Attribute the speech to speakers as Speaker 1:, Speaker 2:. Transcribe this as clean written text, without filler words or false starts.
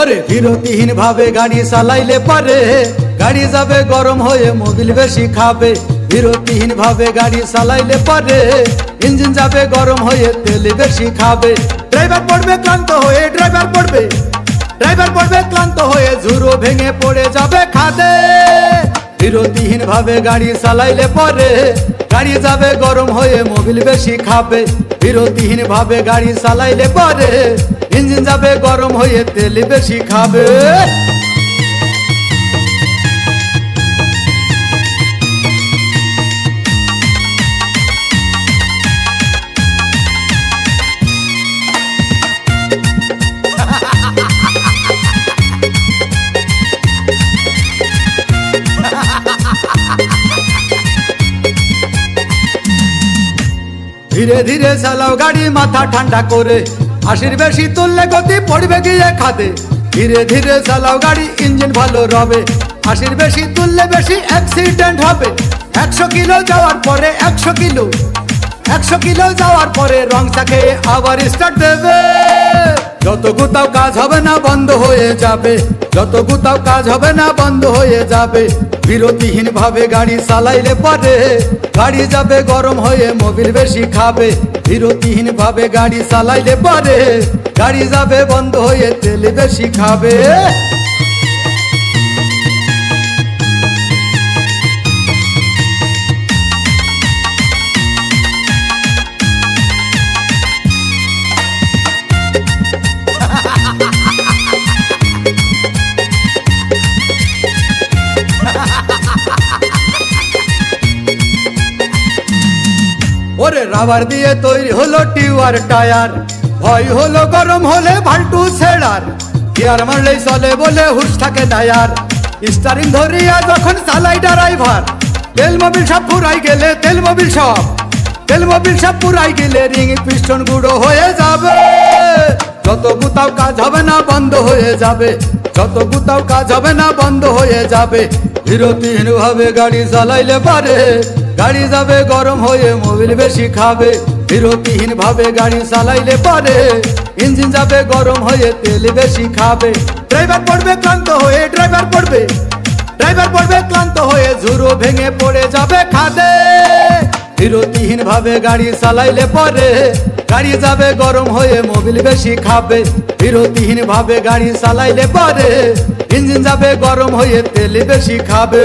Speaker 1: ওরে বিরতিহীন ভাবে গাড়ি চালাইলে পারে গাড়ি যাবে গরম হয়ে মোবিল বেশি খাবে। বিরতিহীন ভাবে গাড়ি চালাইলে পারে ইঞ্জিন যাবে গরম হয়ে তেল বেশি খাবে। ড্রাইভার পড়বে ক্লান্ত হয়ে ক্লান্ত হয়ে ঝুরো ভেঙে পড়ে যাবে খাদে। বিরতিহীন ভাবে গাড়ি চালাইলে পরে গাড়ি যাবে গরম হয়ে মোবিল বেশি খাবে। বিরতিহীন ভাবে গাড়ি চালাইলে পরে ইঞ্জিন যাবে গরম হয়ে তেল বেশি খাবে। ধীরে ধীরে চালাও গাড়ি মাথা ঠান্ডা করে, 80 বেশি তুললে গতি পড়বে গিয়ে খাদে। ধীরে ধীরে চালাও গাড়ি ইঞ্জিন ভালো রবে, 80 বেশি তুললে বেশি অ্যাক্সিডেন্ট হবে। 100 কিলো যাওয়ার পরে 100 কিলো যাওয়ার পরে রং চাকে আবার স্টার্ট দেবে। যত গুতাও কাজ হবে না বন্ধ হয়ে যাবে, যত গুতাও কাজ হবে না বন্ধ হয়ে যাবে। বিরতিহীন ভাবে গাড়ি চালাইলে পরে গাড়ি যাবে গরম হয়ে মোবিল বেশি খাবে। বিরতিহীন ভাবে গাড়ি চালাইলে পরে গাড়ি যাবে বন্ধ হয়ে তেল বেশি খাবে। ওরে রাবার দিয়ে তৈরি হলো টিউবার টায়ার, ভয় হলো গরম হলে ভাল্টু ছেড়ার। গিয়ার মারলেই চলে বলে হুশ থাকে টায়ার, স্টারিং ধরিয়া যখন চালাই ড্রাইভার। তেল মোবিল সব পুরাই গেলে রিং পিস্টন গুঁড়ো হয়ে যাবে। যত গুতাও কাজ হবে না বন্ধ হয়ে যাবে, যত গুতাও কাজ হবে না বন্ধ হয়ে যাবে। বিরতিহীন ভাবে গাড়ি চালাইলে পারে গাড়ি যাবে গরম হয়ে মোবিল বেশি খাবে। বিরতিহীন ভাবে গাড়ি চালাইলে পারে ইঞ্জিন যাবে গরম হয়ে তেল বেশি খাবে। ড্রাইভার পড়বে ক্লান্ত হয়ে ঝুরো ভেঙে পড়ে যাবে খাদে। বিরতিহীন ভাবে গাড়ি চালাইলে পরে গাড়ি যাবে গরম হয়ে মোবিল বেশি খাবে। বিরতিহীন ভাবে গাড়ি চালাইলে পরে ইঞ্জিন যাবে গরম হয়ে তেল বেশি খাবে।